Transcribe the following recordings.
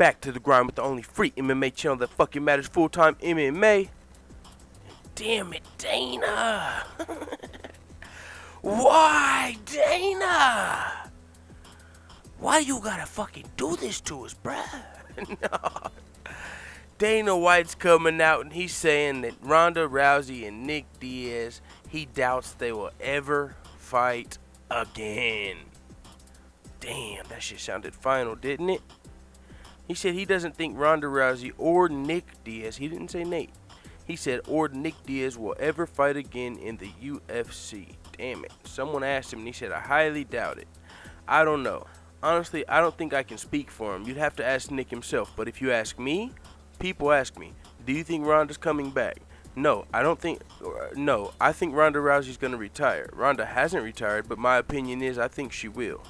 back to the grind with the only free MMA channel that fucking matters, full-time MMA. Damn it, Dana. Why, Dana? Why you gotta fucking do this to us, bruh? No. Dana White's coming out and he's saying that Ronda Rousey and Nick Diaz, he doubts they will ever fight again. Damn, that shit sounded final, didn't it? He said he doesn't think Ronda Rousey or Nick Diaz, he didn't say Nate, he said or Nick Diaz will ever fight again in the UFC. Damn it. Someone asked him and he said, I highly doubt it. I don't know. Honestly, I don't think I can speak for him. You'd have to ask Nick himself. But if you ask me, people ask me, do you think Ronda's coming back? No, I don't think, no, I think Ronda Rousey's going to retire. Ronda hasn't retired, but my opinion is I think she will.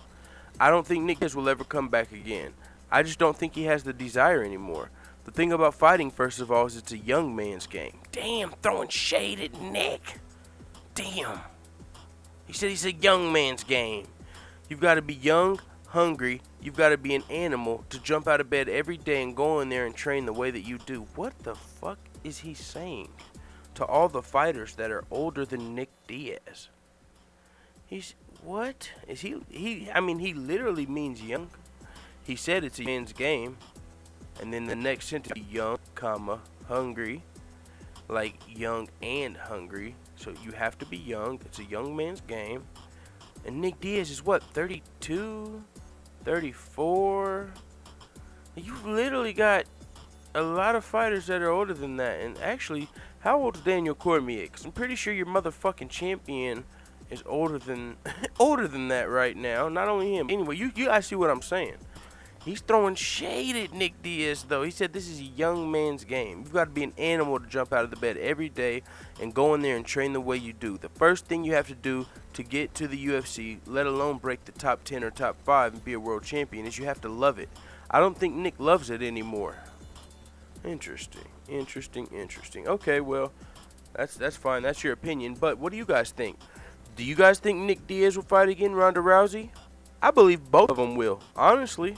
I don't think Nick Diaz will ever come back again. I just don't think he has the desire anymore. The thing about fighting, first of all, is it's a young man's game. Damn, throwing shade at Nick. Damn. He said he's a young man's game. You've got to be young, hungry, you've got to be an animal to jump out of bed every day and go in there and train the way that you do. What the fuck is he saying to all the fighters that are older than Nick Diaz? He's, what? Is I mean, he literally means young. He said it's a man's game. And then the next sentence, young, comma, hungry. Like young and hungry. So you have to be young. It's a young man's game. And Nick Diaz is what, 32? 34? You've literally got a lot of fighters that are older than that. And actually, how old is Daniel Cormier? Because I'm pretty sure your motherfucking champion is older than that right now. Not only him. Anyway, you guys see what I'm saying. He's throwing shade at Nick Diaz, though. He said this is a young man's game. You've got to be an animal to jump out of the bed every day and go in there and train the way you do. The first thing you have to do to get to the UFC, let alone break the top 10 or top 5 and be a world champion, is you have to love it. I don't think Nick loves it anymore. Interesting. Okay, well, that's fine. That's your opinion. But what do you guys think? Do you guys think Nick Diaz will fight again Ronda Rousey? I believe both of them will. Honestly.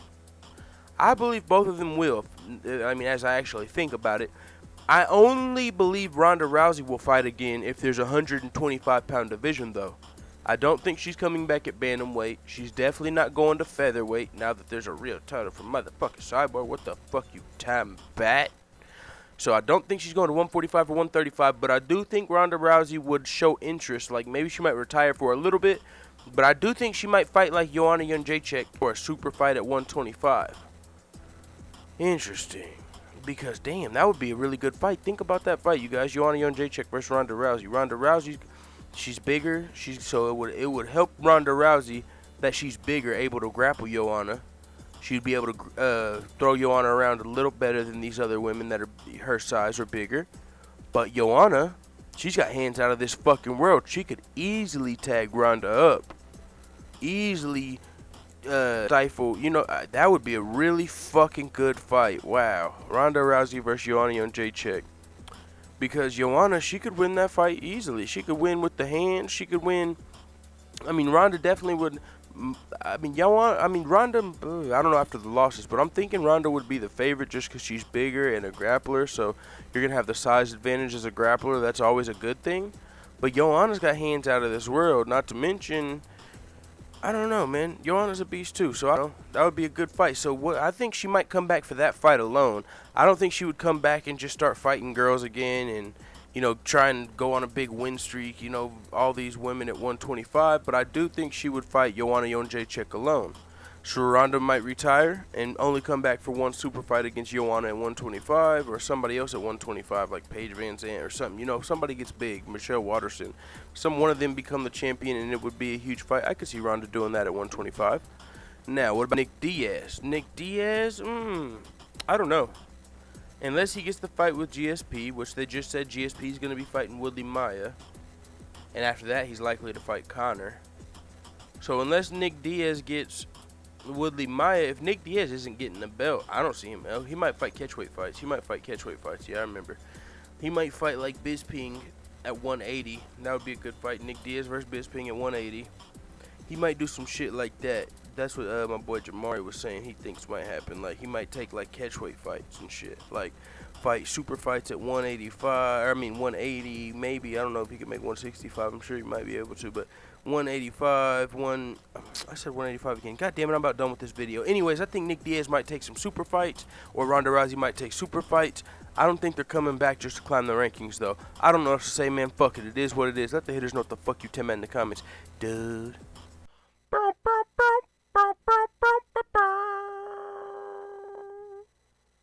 I believe both of them will. I mean, as I actually think about it, I only believe Ronda Rousey will fight again if there's a 125-pound division, though. I don't think she's coming back at bantamweight. She's definitely not going to featherweight now that there's a real title for motherfucking Cyborg. What the fuck, you time bat? So I don't think she's going to 145 or 135, but I do think Ronda Rousey would show interest. Like, maybe she might retire for a little bit, but I do think she might fight like Joanna Jędrzejczyk for a super fight at 125. Interesting. Because, damn, that would be a really good fight. Think about that fight, you guys. Joanna Jędrzejczyk versus Ronda Rousey. Ronda Rousey, she's bigger. So it would help Ronda Rousey that she's bigger, able to grapple Joanna. She'd be able to throw Joanna around a little better than these other women that are her size or bigger. But Joanna, she's got hands out of this fucking world. She could easily tag Ronda up. Easily stifle, that would be a really fucking good fight. Wow. Ronda Rousey versus Joanna Jędrzejczyk. Because Joanna, she could win that fight easily. She could win with the hands. She could win. I mean, Ronda definitely would. Ronda, I don't know after the losses, but I'm thinking Ronda would be the favorite just because she's bigger and a grappler. So you're going to have the size advantage as a grappler. That's always a good thing. But Joanna's got hands out of this world. Not to mention, I don't know, man. Joanna's a beast too, so that would be a good fight. So I think she might come back for that fight alone. I don't think she would come back and just start fighting girls again and, try and go on a big win streak, all these women at 125. But I do think she would fight Joanna Jędrzejczyk alone. So Ronda might retire and only come back for one super fight against Joanna at 125 or somebody else at 125 like Paige Van Zandt or something. If somebody gets big, Michelle Waterson, one of them become the champion and it would be a huge fight. I could see Ronda doing that at 125. Now, what about Nick Diaz? Nick Diaz, I don't know. Unless he gets the fight with GSP, which they just said GSP is going to be fighting Woodley Maia. And after that, he's likely to fight Conor. So unless Nick Diaz gets Woodley Maia, if Nick Diaz isn't getting the belt, I don't see him. He might fight catchweight fights. Yeah, I remember. He might fight like Bisping at 180. That would be a good fight. Nick Diaz versus Bisping at 180. He might do some shit like that. That's what my boy Jamari was saying. He thinks might happen. Like he might take like catchweight fights and shit. Like fight super fights at 185. I mean 180 maybe. I don't know if he can make 165. I'm sure he might be able to, but 185, I said 185 again. God damn it, I'm about done with this video. Anyways, I think Nick Diaz might take some super fights, or Ronda Rousey might take super fights. I don't think they're coming back just to climb the rankings, though. I don't know what to say, man. Fuck it. It is what it is. Let the hitters know what the fuck you tell me in the comments. Dude.